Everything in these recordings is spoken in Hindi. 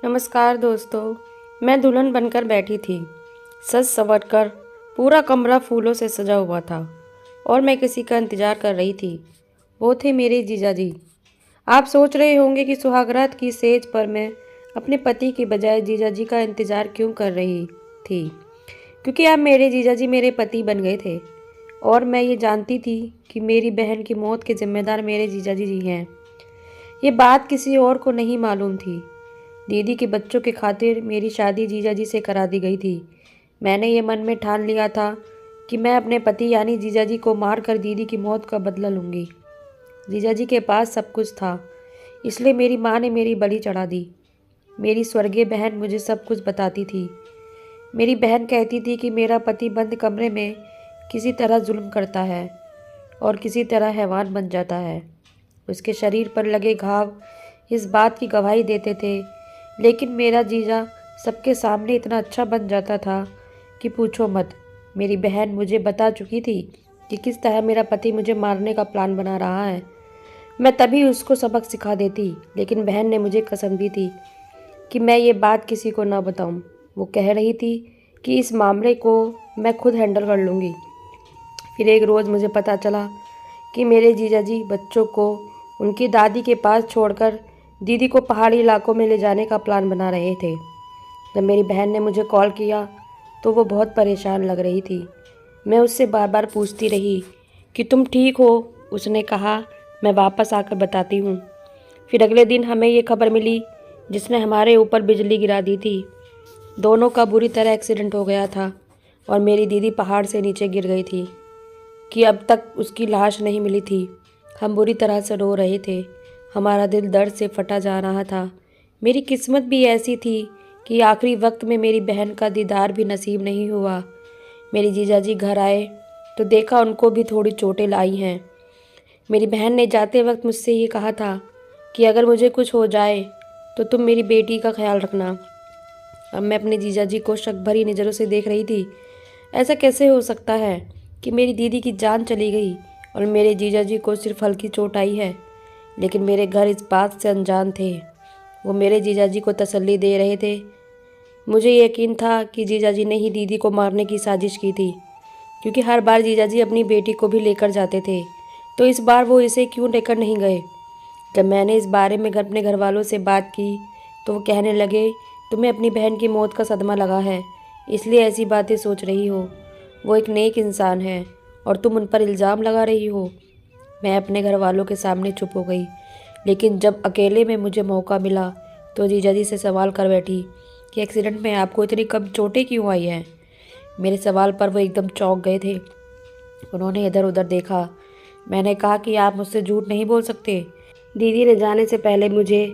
नमस्कार दोस्तों। मैं दुल्हन बनकर बैठी थी, सज संवर कर। पूरा कमरा फूलों से सजा हुआ था और मैं किसी का इंतज़ार कर रही थी। वो थे मेरे जीजा जी। आप सोच रहे होंगे कि सुहागरात की सेज पर मैं अपने पति के बजाय जीजा जी का इंतज़ार क्यों कर रही थी। क्योंकि अब मेरे जीजा जी मेरे पति बन गए थे और मैं ये जानती थी कि मेरी बहन की मौत के जिम्मेदार मेरे जीजा जी हैं। ये बात किसी और को नहीं मालूम थी। दीदी के बच्चों के खातिर मेरी शादी जीजाजी से करा दी गई थी। मैंने ये मन में ठान लिया था कि मैं अपने पति यानी जीजाजी को मारकर दीदी की मौत का बदला लूँगी। जीजाजी के पास सब कुछ था, इसलिए मेरी माँ ने मेरी बलि चढ़ा दी। मेरी स्वर्गीय बहन मुझे सब कुछ बताती थी। मेरी बहन कहती थी कि मेरा पति बंद कमरे में किसी तरह जुल्म करता है और किसी तरह हैवान बन जाता है। उसके शरीर पर लगे घाव इस बात की गवाही देते थे, लेकिन मेरा जीजा सबके सामने इतना अच्छा बन जाता था कि पूछो मत। मेरी बहन मुझे बता चुकी थी कि किस तरह मेरा पति मुझे मारने का प्लान बना रहा है। मैं तभी उसको सबक सिखा देती, लेकिन बहन ने मुझे कसम दी थी कि मैं ये बात किसी को ना बताऊं। वो कह रही थी कि इस मामले को मैं खुद हैंडल कर लूँगी। फिर एक रोज़ मुझे पता चला कि मेरे जीजाजी बच्चों को उनकी दादी के पास छोड़कर दीदी को पहाड़ी इलाकों में ले जाने का प्लान बना रहे थे। जब मेरी बहन ने मुझे कॉल किया तो वो बहुत परेशान लग रही थी। मैं उससे बार बार पूछती रही कि तुम ठीक हो। उसने कहा मैं वापस आकर बताती हूँ। फिर अगले दिन हमें ये खबर मिली जिसने हमारे ऊपर बिजली गिरा दी थी। दोनों का बुरी तरह एक्सीडेंट हो गया था और मेरी दीदी पहाड़ से नीचे गिर गई थी कि अब तक उसकी लाश नहीं मिली थी। हम बुरी तरह से रो रहे थे। हमारा दिल दर्द से फटा जा रहा था। मेरी किस्मत भी ऐसी थी कि आखिरी वक्त में मेरी बहन का दीदार भी नसीब नहीं हुआ। मेरे जीजाजी घर आए तो देखा उनको भी थोड़ी चोटें लाई हैं। मेरी बहन ने जाते वक्त मुझसे ये कहा था कि अगर मुझे कुछ हो जाए तो तुम मेरी बेटी का ख्याल रखना। अब मैं अपने जीजाजी को शक भरी नज़रों से देख रही थी। ऐसा कैसे हो सकता है कि मेरी दीदी की जान चली गई और मेरे जीजाजी को सिर्फ हल्की चोट आई है। लेकिन मेरे घर इस बात से अनजान थे। वो मेरे जीजाजी को तसल्ली दे रहे थे। मुझे यकीन था कि जीजाजी ने ही दीदी को मारने की साजिश की थी, क्योंकि हर बार जीजाजी अपनी बेटी को भी लेकर जाते थे, तो इस बार वो इसे क्यों लेकर नहीं गए। जब मैंने इस बारे में अपने घर वालों से बात की तो वो कहने लगे तुम्हें अपनी बहन की मौत का सदमा लगा है, इसलिए ऐसी बातें सोच रही हो। वो एक नेक इंसान है और तुम उन पर इल्ज़ाम लगा रही हो। मैं अपने घर वालों के सामने चुप हो गई, लेकिन जब अकेले में मुझे मौका मिला तो जीजाजी से सवाल कर बैठी कि एक्सीडेंट में आपको इतनी कम चोटें क्यों आई हैं। मेरे सवाल पर वो एकदम चौंक गए थे। उन्होंने इधर उधर देखा। मैंने कहा कि आप मुझसे झूठ नहीं बोल सकते। दीदी ने जाने से पहले मुझे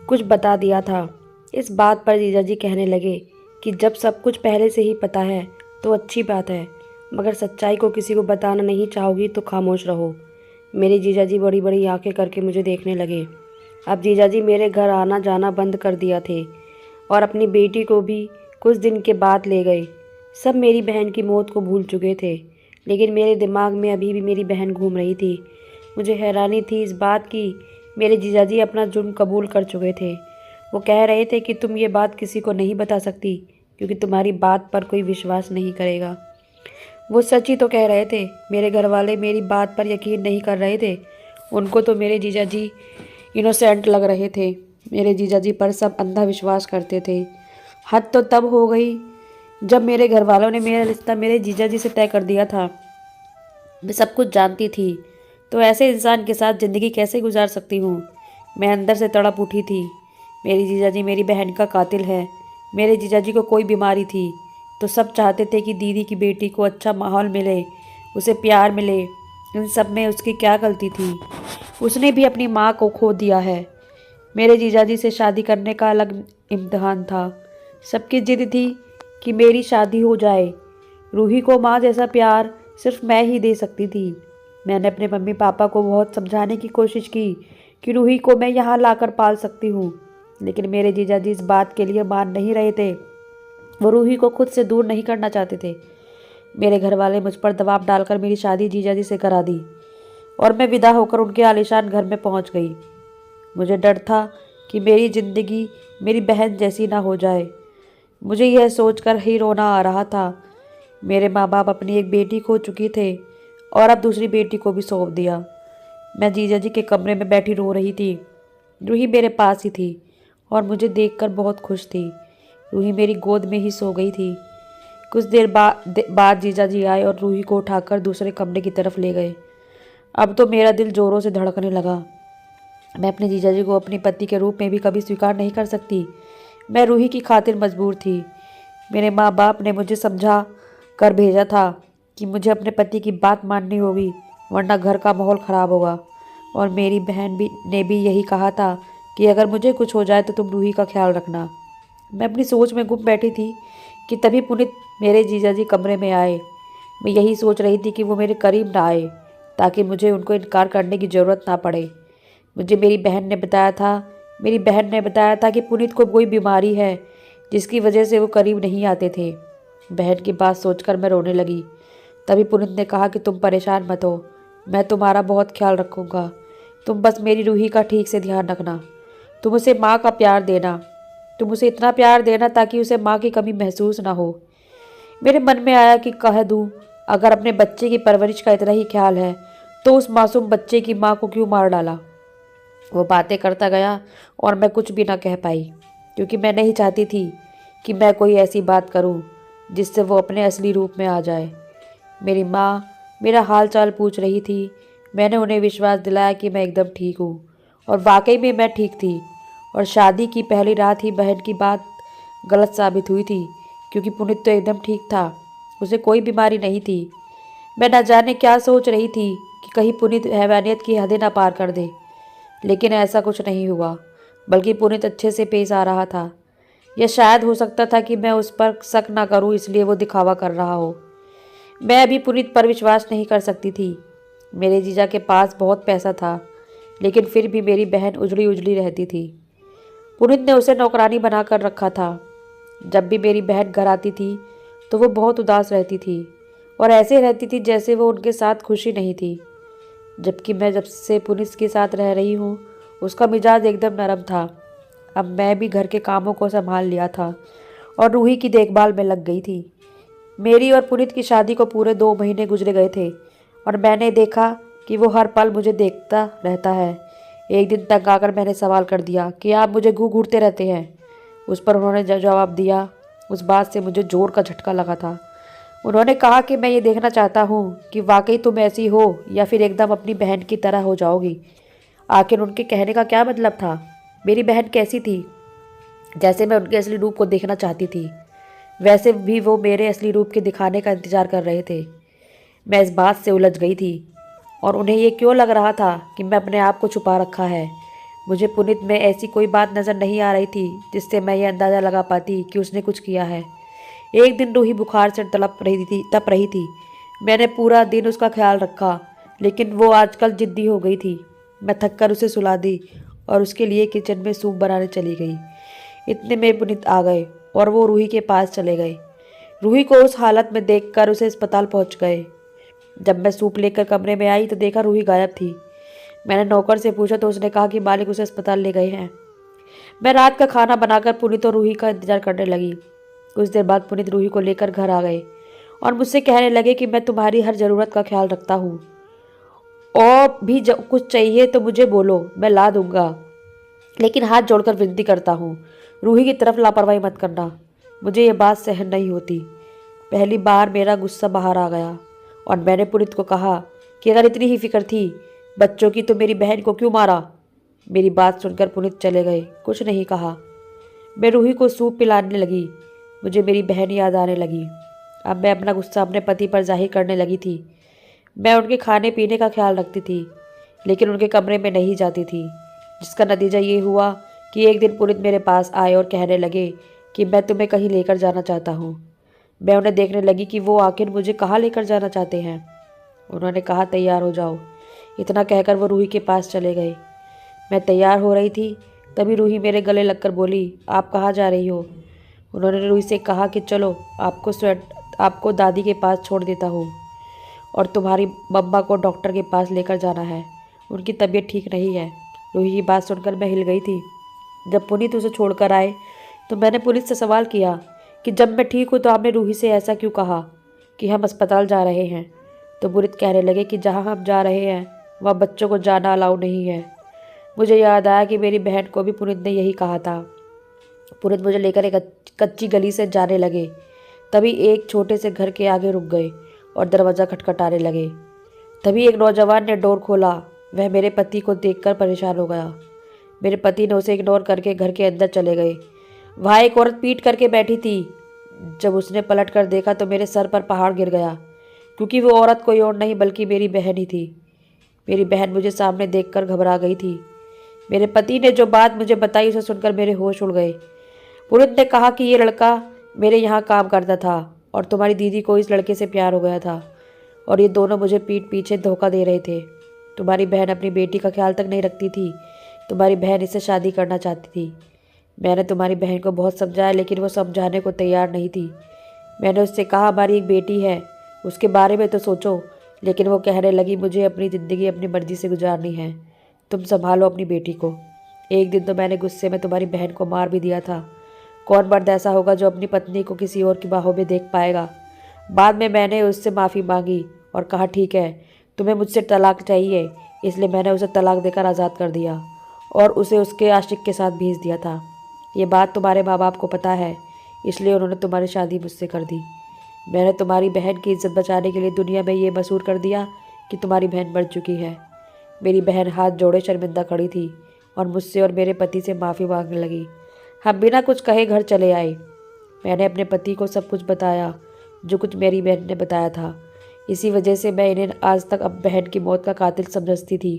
कुछ बता दिया था। इस बात पर जीजाजी कहने लगे कि जब सब कुछ पहले से ही पता है तो अच्छी बात है, मगर सच्चाई को किसी को बताना नहीं चाहोगी तो खामोश रहो। मेरे जीजाजी बड़ी बड़ी आंखें करके मुझे देखने लगे। अब जीजाजी मेरे घर आना जाना बंद कर दिया थे और अपनी बेटी को भी कुछ दिन के बाद ले गए। सब मेरी बहन की मौत को भूल चुके थे, लेकिन मेरे दिमाग में अभी भी मेरी बहन घूम रही थी। मुझे हैरानी थी इस बात की मेरे जीजाजी अपना जुर्म कबूल कर चुके थे। वो कह रहे थे कि तुम ये बात किसी को नहीं बता सकती क्योंकि तुम्हारी बात पर कोई विश्वास नहीं करेगा। वो सच ही तो कह रहे थे। मेरे घर वाले मेरी बात पर यकीन नहीं कर रहे थे। उनको तो मेरे जीजाजी इनोसेंट लग रहे थे। मेरे जीजाजी पर सब अंधा विश्वास करते थे। हद तो तब हो गई जब मेरे घर वालों ने मेरा रिश्ता मेरे जीजाजी से तय कर दिया था। मैं सब कुछ जानती थी, तो ऐसे इंसान के साथ ज़िंदगी कैसे गुजार सकती हूँ। मैं अंदर से तड़प उठी थी। मेरी जीजाजी मेरी बहन का कातिल है। मेरे जीजाजी को कोई बीमारी थी तो सब चाहते थे कि दीदी की बेटी को अच्छा माहौल मिले, उसे प्यार मिले। इन सब में उसकी क्या गलती थी। उसने भी अपनी माँ को खो दिया है। मेरे जीजाजी से शादी करने का अलग इम्तिहान था। सबकी जिद थी कि मेरी शादी हो जाए। रूही को माँ जैसा प्यार सिर्फ मैं ही दे सकती थी। मैंने अपने मम्मी पापा को बहुत समझाने की कोशिश की कि रूही को मैं यहाँ लाकर पाल सकती हूँ, लेकिन मेरे जीजाजी इस बात के लिए मान नहीं रहे थे। वो रूही को खुद से दूर नहीं करना चाहते थे। मेरे घर वाले मुझ पर दबाव डालकर मेरी शादी जीजाजी से करा दी और मैं विदा होकर उनके आलीशान घर में पहुंच गई। मुझे डर था कि मेरी ज़िंदगी मेरी बहन जैसी ना हो जाए। मुझे यह सोचकर ही रोना आ रहा था। मेरे माँ बाप अपनी एक बेटी खो चुके थे और अब दूसरी बेटी को भी सौंप दिया। मैं जीजा जी के कमरे में बैठी रो रही थी। रूही मेरे पास ही थी और मुझे देखकर बहुत खुश थी। रूही मेरी गोद में ही सो गई थी। कुछ देर बाद जीजा जी आए और रूही को उठाकर दूसरे कमरे की तरफ ले गए। अब तो मेरा दिल जोरों से धड़कने लगा। मैं अपने जीजा जी को अपने पति के रूप में भी कभी स्वीकार नहीं कर सकती। मैं रूही की खातिर मजबूर थी। मेरे माँ बाप ने मुझे समझा कर भेजा था कि मुझे अपने पति की बात माननी होगी, वरना घर का माहौल ख़राब होगा। और मेरी बहन ने भी यही कहा था कि अगर मुझे कुछ हो जाए तो तुम रूही का ख्याल रखना। मैं अपनी सोच में गुम बैठी थी कि तभी पुनीत मेरे जीजा जी कमरे में आए। मैं यही सोच रही थी कि वो मेरे करीब ना आए ताकि मुझे उनको इनकार करने की ज़रूरत ना पड़े। मुझे मेरी बहन ने बताया था कि पुनीत को कोई बीमारी है जिसकी वजह से वो करीब नहीं आते थे। बहन की बात सोचकर मैं रोने लगी। तभी पुनीत ने कहा कि तुम परेशान मत हो, मैं तुम्हारा बहुत ख्याल रखूँगा। तुम बस मेरी रूही का ठीक से ध्यान रखना। तुम उसे माँ का प्यार देना। तुम उसे इतना प्यार देना ताकि उसे माँ की कमी महसूस ना हो। मेरे मन में आया कि कह दूँ, अगर अपने बच्चे की परवरिश का इतना ही ख्याल है तो उस मासूम बच्चे की माँ को क्यों मार डाला। वो बातें करता गया और मैं कुछ भी ना कह पाई, क्योंकि मैं नहीं चाहती थी कि मैं कोई ऐसी बात करूं जिससे वो अपने असली रूप में आ जाए। मेरी माँ मेरा हाल चाल पूछ रही थी। मैंने उन्हें विश्वास दिलाया कि मैं एकदम ठीक हूँ, और वाकई में मैं ठीक थी। और शादी की पहली रात ही बहन की बात गलत साबित हुई थी, क्योंकि पुनीत तो एकदम ठीक था, उसे कोई बीमारी नहीं थी। मैं न जाने क्या सोच रही थी कि कहीं पुनीत हैवानियत की हदें ना पार कर दे, लेकिन ऐसा कुछ नहीं हुआ, बल्कि पुनीत अच्छे से पेश आ रहा था। यह शायद हो सकता था कि मैं उस पर शक ना करूं, इसलिए वो दिखावा कर रहा हो। मैं अभी पुनीत पर विश्वास नहीं कर सकती थी। मेरे जीजा के पास बहुत पैसा था, लेकिन फिर भी मेरी बहन उजड़ी उजड़ी रहती थी। पुनीत ने उसे नौकरानी बनाकर रखा था। जब भी मेरी बहन घर आती थी तो वो बहुत उदास रहती थी और ऐसे रहती थी जैसे वो उनके साथ खुशी नहीं थी। जबकि मैं जब से पुनीत के साथ रह रही हूँ उसका मिजाज एकदम नरम था। अब मैं भी घर के कामों को संभाल लिया था और रूही की देखभाल में लग गई थी। मेरी और पुनीत की शादी को पूरे 2 महीने गुजरे गए थे और मैंने देखा कि वो हर पल मुझे देखता रहता है। एक दिन तंग आकर मैंने सवाल कर दिया कि आप मुझे घूरते रहते हैं। उस पर उन्होंने जवाब दिया। उस बात से मुझे जोर का झटका लगा था। उन्होंने कहा कि मैं ये देखना चाहता हूँ कि वाकई तुम ऐसी हो या फिर एकदम अपनी बहन की तरह हो जाओगी। आखिर उनके कहने का क्या मतलब था? मेरी बहन कैसी थी? जैसे मैं उनके असली रूप को देखना चाहती थी, वैसे भी वो मेरे असली रूप के दिखाने का इंतजार कर रहे थे। मैं इस बात से उलझ गई थी और उन्हें ये क्यों लग रहा था कि मैं अपने आप को छुपा रखा है। मुझे पुनीत में ऐसी कोई बात नज़र नहीं आ रही थी जिससे मैं ये अंदाज़ा लगा पाती कि उसने कुछ किया है। एक दिन रूही बुखार से तप रही थी। मैंने पूरा दिन उसका ख्याल रखा, लेकिन वो आजकल जिद्दी हो गई थी। मैं थककर उसे सुला दी और उसके लिए किचन में सूप बनाने चली गई। इतने में पुनीत आ गए और वो रूही के पास चले गए। रूही को उस हालत में देखकर उसे अस्पताल पहुंच गए। जब मैं सूप लेकर कमरे में आई तो देखा रूही गायब थी। मैंने नौकर से पूछा तो उसने कहा कि मालिक उसे अस्पताल ले गए हैं। मैं रात का खाना बनाकर पुनीत और रूही का इंतजार करने लगी। कुछ देर बाद पुनीत रूही को लेकर घर आ गए और मुझसे कहने लगे कि मैं तुम्हारी हर ज़रूरत का ख्याल रखता हूँ, और भी कुछ चाहिए तो मुझे बोलो, मैं ला दूंगा। लेकिन हाथ जोड़कर विनती करता हूँ, रूही की तरफ लापरवाही मत करना। मुझे ये बात सहन नहीं होती। पहली बार मेरा गुस्सा बाहर आ गया और मैंने पुनीत को कहा कि अगर इतनी ही फिक्र थी बच्चों की तो मेरी बहन को क्यों मारा। मेरी बात सुनकर पुनीत चले गए, कुछ नहीं कहा। मैं रूही को सूप पिलाने लगी। मुझे मेरी बहन याद आने लगी। अब मैं अपना गुस्सा अपने पति पर जाहिर करने लगी थी। मैं उनके खाने पीने का ख्याल रखती थी, लेकिन उनके कमरे में नहीं जाती थी, जिसका नतीजा ये हुआ कि एक दिन पुनीत मेरे पास आए और कहने लगे कि मैं तुम्हें कहीं लेकर जाना चाहता हूँ। मैं उन्हें देखने लगी कि वो आखिर मुझे कहाँ लेकर जाना चाहते हैं। उन्होंने कहा तैयार हो जाओ। इतना कहकर वो रूही के पास चले गए। मैं तैयार हो रही थी, तभी रूही मेरे गले लगकर बोली, आप कहाँ जा रही हो? उन्होंने रूही से कहा कि चलो आपको दादी के पास छोड़ देता हूँ, और तुम्हारी मम्मा को डॉक्टर के पास लेकर जाना है, उनकी तबीयत ठीक नहीं है। रूही की बात सुनकर मैं हिल गई थी। जब पुनीत उसे छोड़कर आए तो मैंने पुलिस से सवाल किया कि जब मैं ठीक हूँ तो आपने रूही से ऐसा क्यों कहा कि हम अस्पताल जा रहे हैं। तो पुनीत कहने लगे कि जहाँ हम जा रहे हैं वहाँ बच्चों को जाना अलाउ नहीं है। मुझे याद आया कि मेरी बहन को भी पुनीत ने यही कहा था। पुनीत मुझे लेकर एक कच्ची गली से जाने लगे। तभी एक छोटे से घर के आगे रुक गए और दरवाज़ा खटखटाने लगे। तभी एक नौजवान ने डोर खोला। वह मेरे पति को देखकर परेशान हो गया। मेरे पति ने उसे इग्नोर करके घर के अंदर चले गए। वहाँ एक औरत पीट करके बैठी थी। जब उसने पलट कर देखा तो मेरे सर पर पहाड़ गिर गया, क्योंकि वो औरत कोई और नहीं बल्कि मेरी बहन ही थी। मेरी बहन मुझे सामने देखकर घबरा गई थी। मेरे पति ने जो बात मुझे बताई उसे सुनकर मेरे होश उड़ गए। पुनीत ने कहा कि ये लड़का मेरे यहाँ काम करता था और तुम्हारी दीदी को इस लड़के से प्यार हो गया था और ये दोनों मुझे पीठ पीछे धोखा दे रहे थे। तुम्हारी बहन अपनी बेटी का ख्याल तक नहीं रखती थी। तुम्हारी बहन इससे शादी करना चाहती थी। मैंने तुम्हारी बहन को बहुत समझाया लेकिन वो समझाने को तैयार नहीं थी। मैंने उससे कहा हमारी एक बेटी है, उसके बारे में तो सोचो, लेकिन वो कहने लगी मुझे अपनी ज़िंदगी अपनी मर्ज़ी से गुजारनी है, तुम संभालो अपनी बेटी को। एक दिन तो मैंने गुस्से में तुम्हारी बहन को मार भी दिया था। कौन मर्द ऐसा होगा जो अपनी पत्नी को किसी और की बाहों में देख पाएगा। बाद में मैंने उससे माफ़ी मांगी और कहा ठीक है तुम्हें मुझसे तलाक चाहिए, इसलिए मैंने उसे तलाक देकर आज़ाद कर दिया और उसे उसके आशिक के साथ भेज दिया था। ये बात तुम्हारे माँ बाप को पता है, इसलिए उन्होंने तुम्हारी शादी मुझसे कर दी। मैंने तुम्हारी बहन की इज्जत बचाने के लिए दुनिया में ये मशहूर कर दिया कि तुम्हारी बहन मर चुकी है। मेरी बहन हाथ जोड़े शर्मिंदा खड़ी थी और मुझसे और मेरे पति से माफ़ी मांगने लगी। हम बिना कुछ कहे घर चले आए। मैंने अपने पति को सब कुछ बताया जो कुछ मेरी बहन ने बताया था। इसी वजह से मैं इन्हें आज तक अब बहन की मौत का कातिल समझती थी।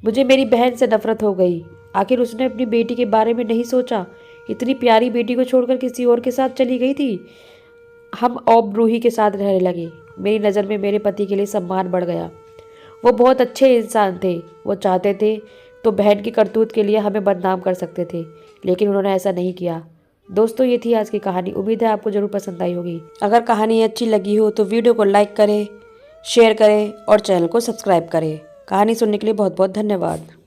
मुझे मेरी बहन से नफरत हो गई। आखिर उसने अपनी बेटी के बारे में नहीं सोचा। इतनी प्यारी बेटी को छोड़कर किसी और के साथ चली गई थी। हम अब रूही के साथ रहने लगे। मेरी नज़र में मेरे पति के लिए सम्मान बढ़ गया। वो बहुत अच्छे इंसान थे। वो चाहते थे तो बहन की करतूत के लिए हमें बदनाम कर सकते थे, लेकिन उन्होंने ऐसा नहीं किया। दोस्तों, ये थी आज की कहानी। उम्मीद है आपको ज़रूर पसंद आई होगी। अगर कहानी अच्छी लगी हो तो वीडियो को लाइक करें, शेयर करें और चैनल को सब्सक्राइब करें। कहानी सुनने के लिए बहुत बहुत धन्यवाद।